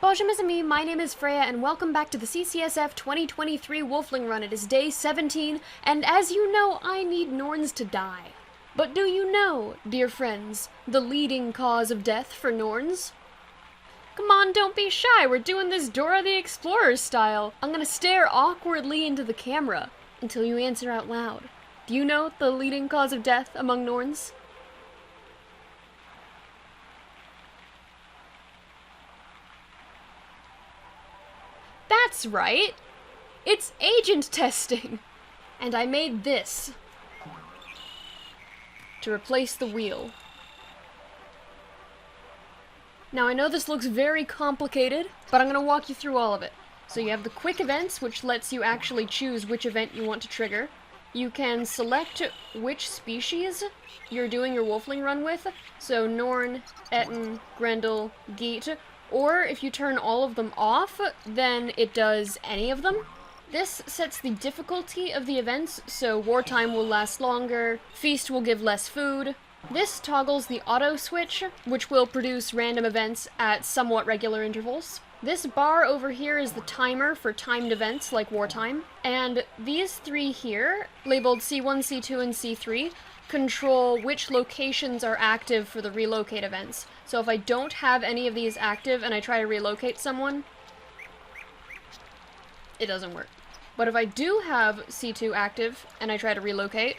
Bonjour mes amis, my name is Freya and welcome back to the Ccsf 2023 Wolfling Run. It is day 17, and as you know, I need Norns to die. But do you know, dear friends, the leading cause of death for Norns? Come on, don't be shy, we're doing this Dora the Explorer style. I'm gonna stare awkwardly into the camera until you answer out loud. Do you know the leading cause of death among Norns? That's right! It's agent testing! And I made this to replace the wheel. Now I know this looks very complicated, but I'm gonna walk you through all of it. So you have the quick events, which lets you actually choose which event you want to trigger. You can select which species you're doing your Wolfling run with, so Norn, Etten, Grendel, Geet, or if you turn all of them off, then it does any of them. This sets the difficulty of the events, so wartime will last longer, feast will give less food. This toggles the auto switch, which will produce random events at somewhat regular intervals. This bar over here is the timer for timed events like wartime, and these three here, labeled C1, C2, and C3, control which locations are active for the relocate events. So if I don't have any of these active and I try to relocate someone, it doesn't work. But if I do have C2 active and I try to relocate,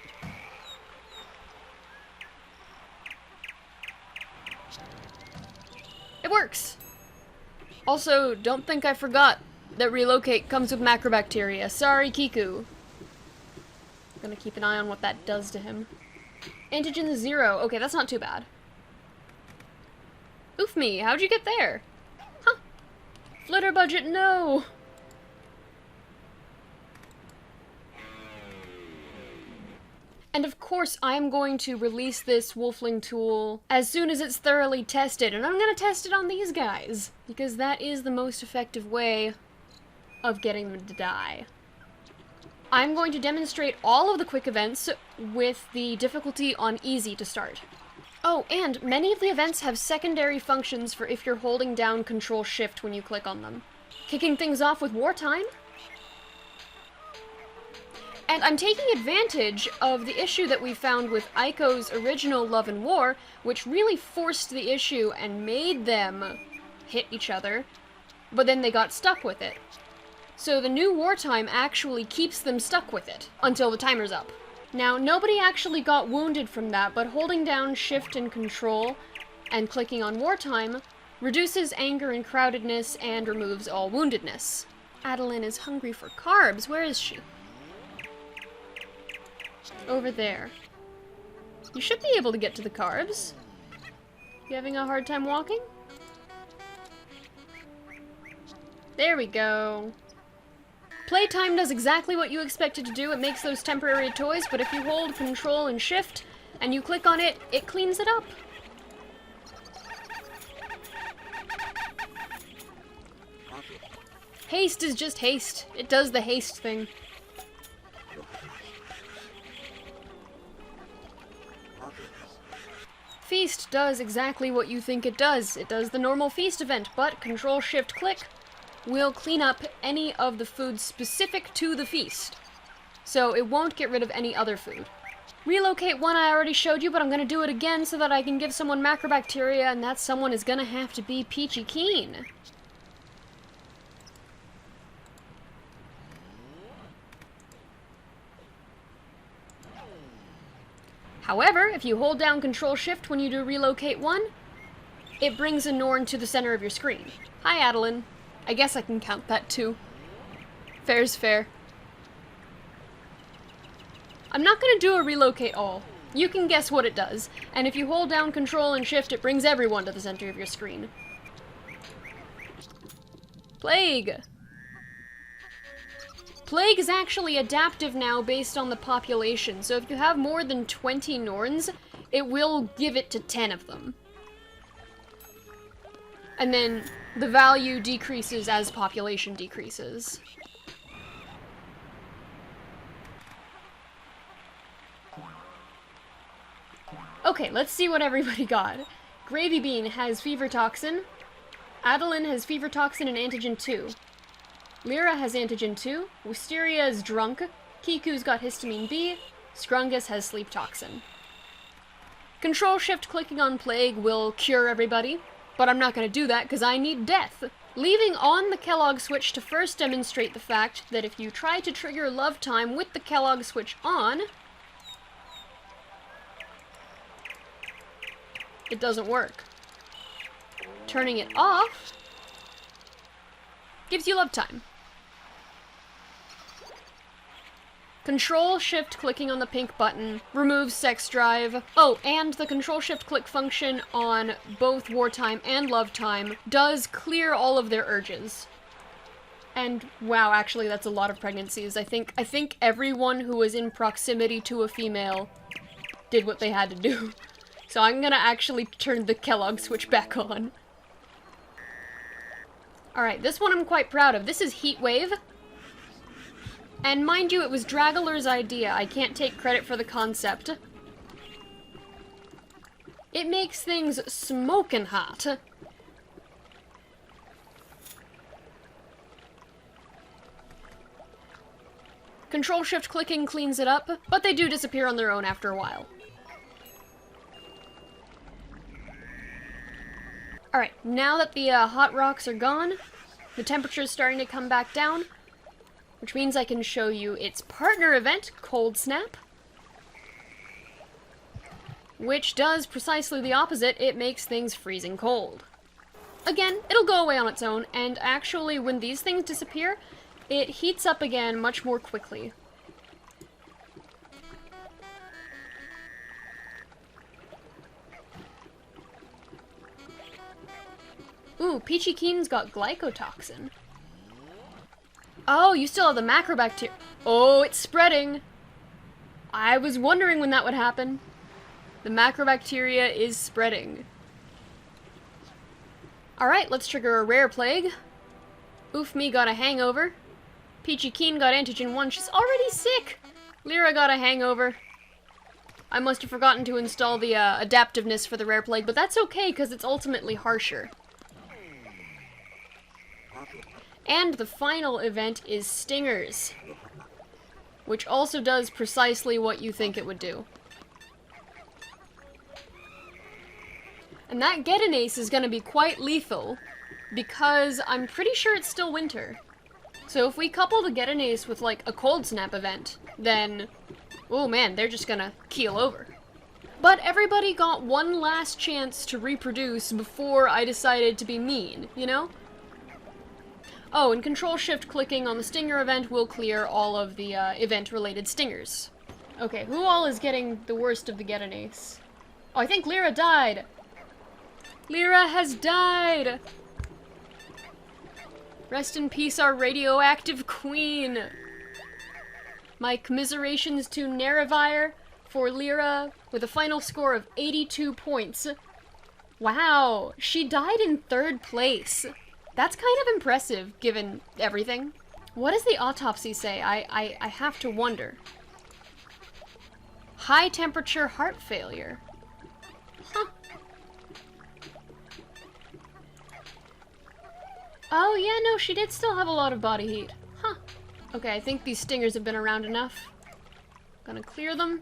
it works! Also, don't think I forgot that relocate comes with macrobacteria. Sorry, Kiku. Gonna keep an eye on what that does to him. Antigen 0. Okay, that's not too bad. Oof me, how'd you get there? Huh. Flitter budget, no! And of course, I'm going to release this Wolfling tool as soon as it's thoroughly tested, and I'm gonna test it on these guys, because that is the most effective way of getting them to die. I'm going to demonstrate all of the quick events with the difficulty on easy to start. Oh, and many of the events have secondary functions for if you're holding down Control-Shift when you click on them. Kicking things off with wartime. And I'm taking advantage of the issue that we found with Aiko's original Love and War, which really forced the issue and made them hit each other, but then they got stuck with it. So the new wartime actually keeps them stuck with it until the timer's up. Now, nobody actually got wounded from that, but holding down Shift and Control and clicking on wartime reduces anger and crowdedness and removes all woundedness. Adeline is hungry for carbs. Where is she? Over there. You should be able to get to the carbs. You having a hard time walking? There we go. Playtime does exactly what you expect it to do. It makes those temporary toys, but if you hold Control and Shift and you click on it, it cleans it up. Haste is just haste. It does the haste thing. Feast does exactly what you think it does. It does the normal feast event, but Control-Shift-Click will clean up any of the food specific to the feast. So it won't get rid of any other food. Relocate 1 I already showed you, but I'm gonna do it again so that I can give someone macrobacteria, and that someone is gonna have to be Peachy Keen. However, if you hold down Control-Shift when you do Relocate 1, it brings a Norn to the center of your screen. Hi, Adeline. I guess I can count that too. Fair's fair. I'm not gonna do a Relocate all. You can guess what it does, and if you hold down Control and Shift, it brings everyone to the center of your screen. Plague! Plague is actually adaptive now based on the population, so if you have more than 20 Norns, it will give it to 10 of them. And then the value decreases as population decreases. Okay, let's see what everybody got. Gravy Bean has Fever Toxin. Adeline has fever toxin and antigen 2. Lyra has antigen 2. Wisteria is drunk. Kiku's got histamine B. Scrungus has sleep toxin. Control-shift clicking on plague will cure everybody, but I'm not going to do that because I need death. Leaving on the Kellogg switch to first demonstrate the fact that if you try to trigger love time with the Kellogg switch on, it doesn't work. Turning it off gives you love time. Control-shift clicking on the pink button removes sex drive. Oh, and the control-shift click function on both wartime and love time does clear all of their urges. And wow, actually that's a lot of pregnancies. I think everyone who was in proximity to a female did what they had to do. So I'm gonna actually turn the Kellogg switch back on. Alright, this one I'm quite proud of. This is Heatwave. And mind you, it was Dragoler's idea. I can't take credit for the concept. It makes things smoking hot. Control-shift clicking cleans it up, but they do disappear on their own after a while. Alright, now that the hot rocks are gone, the temperature's starting to come back down, which means I can show you its partner event, Cold Snap, which does precisely the opposite. It makes things freezing cold. Again, it'll go away on its own, and actually when these things disappear, it heats up again much more quickly. Ooh, Peachy Keen's got glycotoxin. Oh, you still have the macrobacteria. Oh, it's spreading. I was wondering when that would happen. The macrobacteria is spreading. Alright, let's trigger a rare plague. Oof me got a hangover. Peachy Keen got antigen 1. She's already sick. Lyra got a hangover. I must have forgotten to install the adaptiveness for the rare plague, but that's okay because it's ultimately harsher. And the final event is Stingers, which also does precisely what you think it would do. And that Gedanace is going to be quite lethal, because I'm pretty sure it's still winter. So if we couple the Gedanace with, like, a Cold Snap event, then, oh man, they're just gonna keel over. But everybody got one last chance to reproduce before I decided to be mean, you know? Oh, and Control-Shift clicking on the Stinger event will clear all of the event-related stingers. Okay, who all is getting the worst of the Gedanace? Oh, I think Lyra died! Lyra has died! Rest in peace, our radioactive queen! My commiserations to Nerevar for Lyra with a final score of 82 points. Wow, she died in 3rd place. That's kind of impressive, given everything. What does the autopsy say? I have to wonder. High temperature heart failure. Huh. Oh yeah, no, she did still have a lot of body heat. Huh. Okay, I think these stingers have been around enough. Gonna clear them.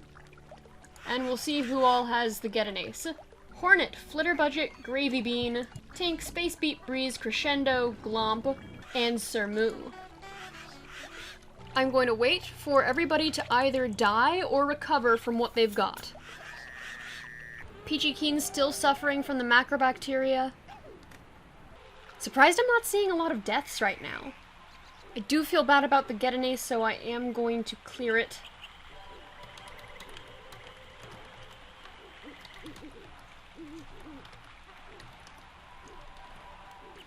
And we'll see who all has the Gedanace. Hornet, Flitterbudget, Gravy Bean, Tink, Space Beat, Breeze, Crescendo, Glomp, and Sermu. I'm going to wait for everybody to either die or recover from what they've got. Peachy Keen's still suffering from the macrobacteria. Surprised I'm not seeing a lot of deaths right now. I do feel bad about the Gedanace, so I am going to clear it.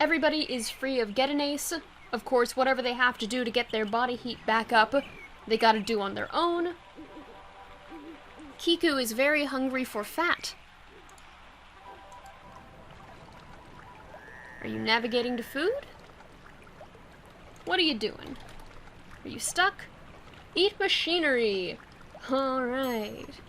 Everybody is free of Gedanace. Of course, whatever they have to do to get their body heat back up, they gotta do on their own. Kiku is very hungry for fat. Are you navigating to food? What are you doing? Are you stuck? Eat machinery! Alright.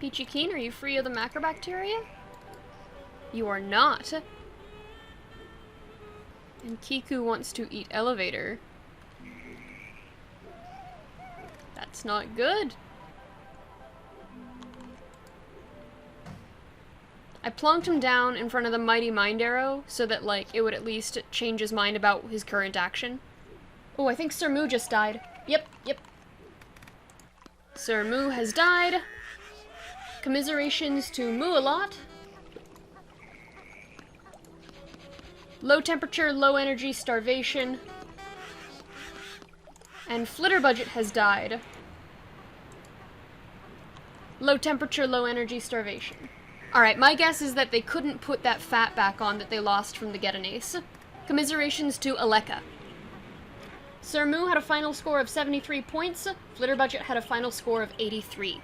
Peachy Keen, are you free of the macrobacteria? You are not. And Kiku wants to eat elevator. That's not good. I plonked him down in front of the mighty mind arrow so that, like, it would at least change his mind about his current action. Oh, I think Sir Moo just died. Yep. Sir Moo has died. Commiserations to Moo-a-lot. Low temperature, low energy, starvation. And Flitterbudget has died. Low temperature, low energy, starvation. Alright, my guess is that they couldn't put that fat back on that they lost from the Getanase. Commiserations to Aleka. Sir Moo had a final score of 73 points. Flitterbudget had a final score of 83.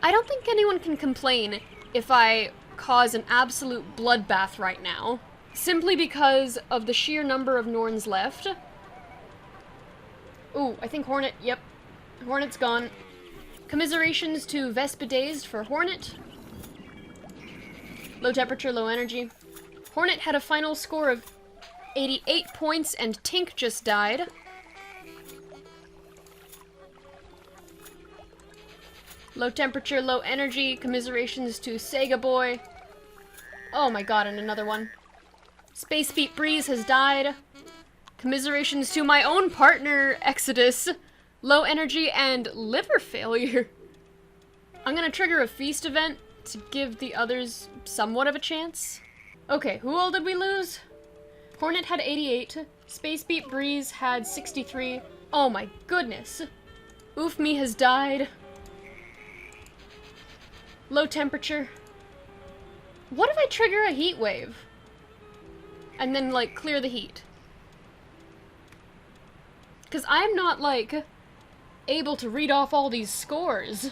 I don't think anyone can complain if I cause an absolute bloodbath right now. Simply because of the sheer number of Norns left. Ooh, I think Hornet, yep. Hornet's gone. Commiserations to Vespidazed for Hornet. Low temperature, low energy. Hornet had a final score of 88 points and Tink just died. Low temperature, low energy. Commiserations to Sega Boy. Oh my god, and another one. Space Beat Breeze has died. Commiserations to my own partner, Exodus. Low energy and liver failure. I'm gonna trigger a feast event to give the others somewhat of a chance. Okay, who all did we lose? Hornet had 88. Space Beat Breeze had 63. Oh my goodness. Oof Me has died. Low temperature. What if I trigger a heat wave? And then, like, clear the heat? Because I'm not, like, able to read off all these scores.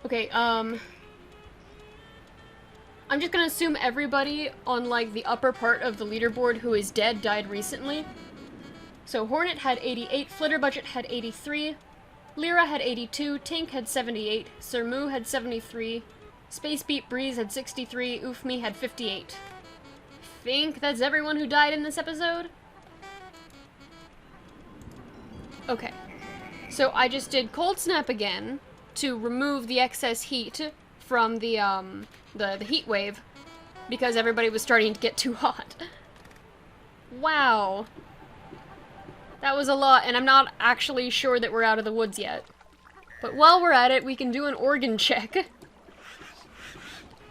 Okay, I'm just gonna assume everybody on, like, the upper part of the leaderboard who is dead died recently. So Hornet had 88, Flitterbudget had 83, Lyra had 82, Tink had 78, Sir Moo had 73, Space Beat Breeze had 63, Oof Me had 58. I think that's everyone who died in this episode? Okay. So I just did Cold Snap again to remove the excess heat from the heat wave because everybody was starting to get too hot. Wow. That was a lot, and I'm not actually sure that we're out of the woods yet. But while we're at it, we can do an organ check.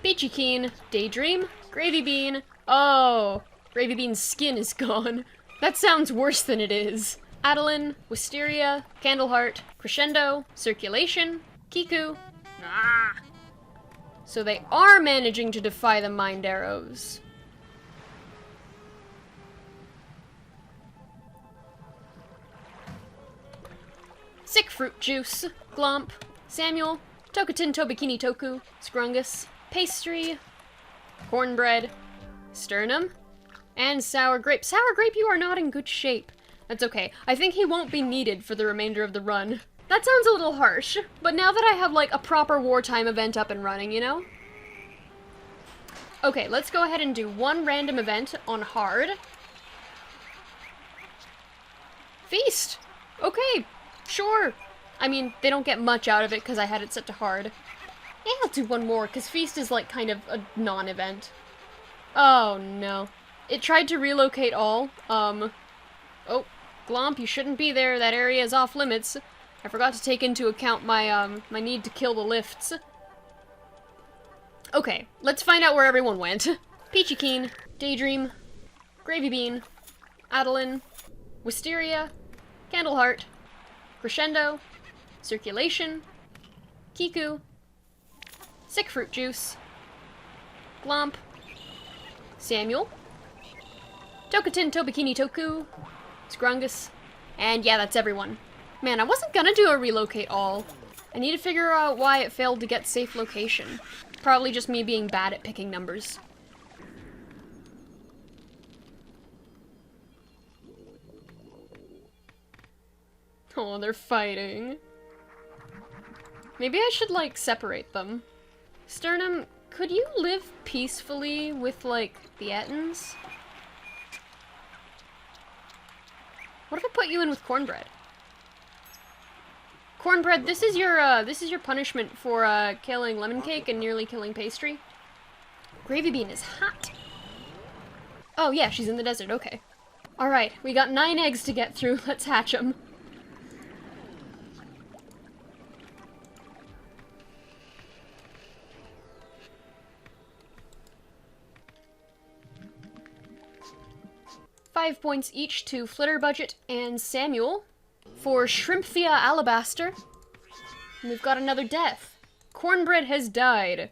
Peachy Keen, Daydream, Gravy Bean. Oh, Gravy Bean's skin is gone. That sounds worse than it is. Adeline, Wisteria, Candleheart, Crescendo, Circulation, Kiku. Ah. So they are managing to defy the mind arrows. Sick Fruit Juice, Glomp, Samuel, Tokatin Tobikini Toku, Scrungus, Pastry, Cornbread, Sternum, and Sour Grape. Sour Grape, you are not in good shape. That's okay. I think he won't be needed for the remainder of the run. That sounds a little harsh, but now that I have, like, a proper wartime event up and running, you know? Okay, let's go ahead and do one random event on hard. Feast! Okay, sure. I mean, they don't get much out of it because I had it set to hard. Yeah, I'll do one more, because Feast is, like, kind of a non-event. Oh, no. It tried to relocate all. Oh, Glomp, you shouldn't be there. That area is off limits. I forgot to take into account my, my need to kill the lifts. Okay, let's find out where everyone went. Peachy Keen, Daydream, Gravy Bean, Adeline, Wisteria, Candleheart, Crescendo, Circulation, Kiku, Sick Fruit Juice, Glomp, Samuel, Tokatin Tobikini Toku, Scrungus, and yeah, that's everyone. Man, I wasn't gonna do a relocate all. I need to figure out why it failed to get safe location. Probably just me being bad at picking numbers. Oh, they're fighting. Maybe I should, like, separate them. Sternum, could you live peacefully with, like, the Ettins? What if I put you in with Cornbread? Cornbread, this is your punishment for, killing Lemon Cake and nearly killing Pastry. Gravy Bean is hot. Oh, yeah, she's in the desert, okay. Alright, we got 9 eggs to get through. Let's hatch them. $5 points each to Flitterbudget and Samuel for Shrimpthia Alabaster. And we've got another death. Cornbread has died.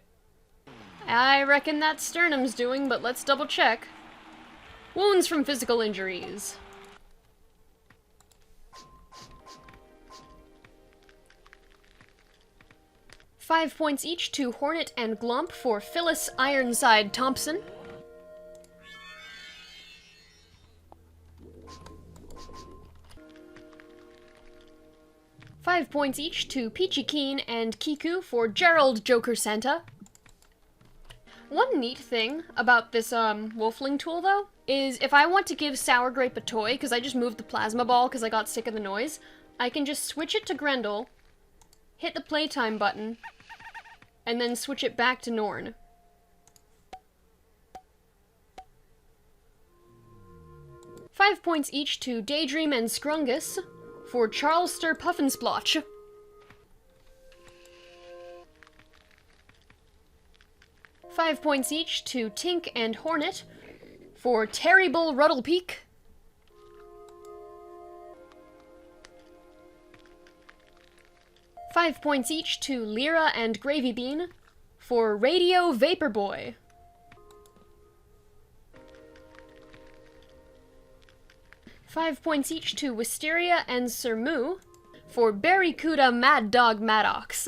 I reckon that's Sternum's doing, but let's double check. Wounds from physical injuries. $5 points each to Hornet and Glump for Phyllis Ironside Thompson. $5 points each to Peachy Keen and Kiku for Gerald Joker Santa. One neat thing about this Wolfling tool, though, is if I want to give Sour Grape a toy, because I just moved the plasma ball because I got sick of the noise, I can just switch it to Grendel, hit the playtime button, and then switch it back to Norn. $5 points each to Daydream and Scrungus for Charlester Puffinsplotch. $5 points each to Tink and Hornet for Terrible Ruddlepeak. $5 points each to Lyra and Gravy Bean for Radio Vaporboy. $5 points each to Wisteria and Sir Moo for Barracuda Mad Dog Maddox.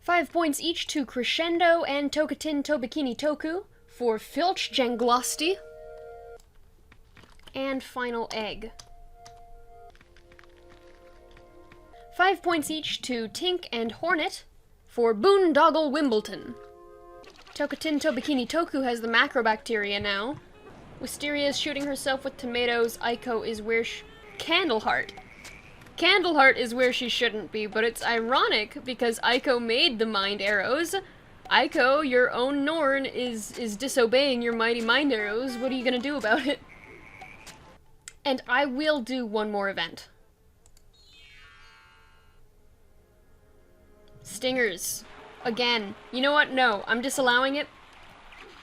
$5 points each to Crescendo and Tokatin Tobikini Toku for Filch Janglosty. And final egg. $5 points each to Tink and Hornet for Boondoggle Wimbledon. Tokatin Tobikini Toku has the macrobacteria now. Wisteria is shooting herself with tomatoes. Aiko is where Candleheart. Candleheart is where she shouldn't be, but it's ironic because Aiko made the mind arrows. Aiko, your own Norn, is disobeying your mighty mind arrows. What are you gonna do about it? And I will do one more event. Stingers. Again. You know what? No, I'm disallowing it.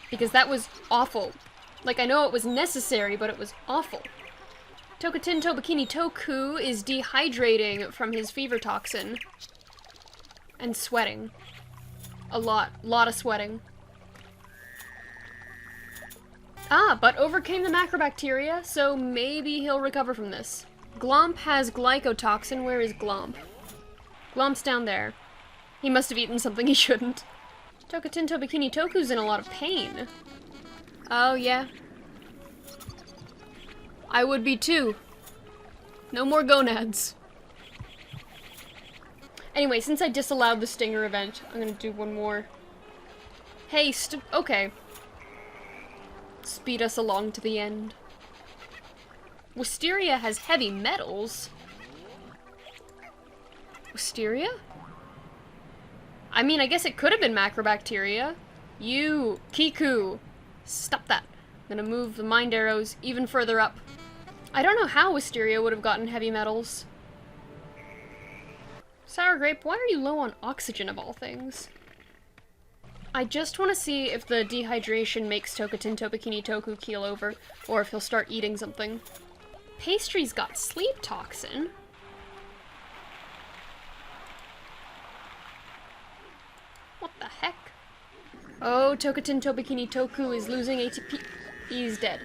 Because that was awful. Like, I know it was necessary, but it was awful. Tokatin Tobikini Toku is dehydrating from his fever toxin. And sweating. A lot of sweating. Ah, but overcame the macrobacteria, so maybe he'll recover from this. Glomp has glycotoxin. Where is Glomp? Glomp's down there. He must have eaten something he shouldn't. Tokatin Tobikini Toku's in a lot of pain. Oh, yeah. I would be too. No more gonads. Anyway, since I disallowed the Stinger event, I'm gonna do one more. Haste. Okay. Speed us along to the end. Wisteria has heavy metals. Wisteria? I mean, I guess it could have been macrobacteria. You, Kiku, stop that. I'm gonna move the mind arrows even further up. I don't know how Wisteria would have gotten heavy metals. Sour Grape, why are you low on oxygen of all things? I just want to see if the dehydration makes Tokatin Tobikini Toku keel over, or if he'll start eating something. Pastry's got sleep toxin. What the heck? Oh, Tokatin Tobikini Toku is losing ATP. He's dead.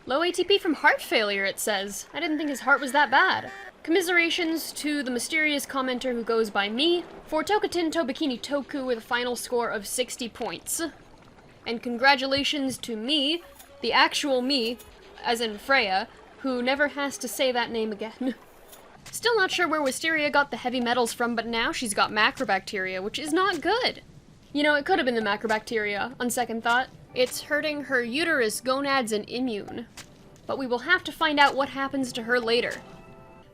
Low ATP from heart failure, it says. I didn't think his heart was that bad. Commiserations to the mysterious commenter who goes by me, for Tokatin Tobikini Toku with a final score of 60 points. And congratulations to me, the actual me, as in Freya, who never has to say that name again. Still not sure where Wisteria got the heavy metals from, but now she's got macrobacteria, which is not good. You know, it could have been the macrobacteria, on second thought. It's hurting her uterus, gonads, and immune. But we will have to find out what happens to her later.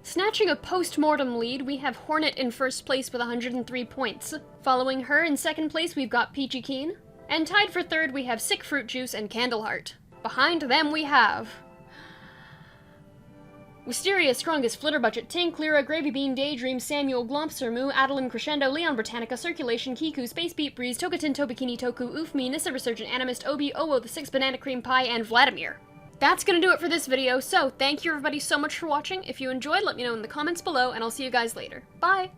Snatching a post-mortem lead, we have Hornet in first place with 103 points. Following her in second place, we've got Peachy Keen. And tied for third, we have Sick Fruit Juice and Candleheart. Behind them, we have Wisteria, Strongest, Flitterbudget, Tank, Lyra, Gravy Bean, Daydream, Samuel, Glomp, Surmu, Adeline, Crescendo, Leon, Britannica, Circulation, Kiku, Space Beat, Breeze, Tokatin, Tobikini, Toku, Oofme, Nissa, Resurgent, Animist, Obi, Owo, the 6 Banana Cream Pie, and Vladimir. That's gonna do it for this video, so thank you everybody so much for watching. If you enjoyed, let me know in the comments below, and I'll see you guys later. Bye!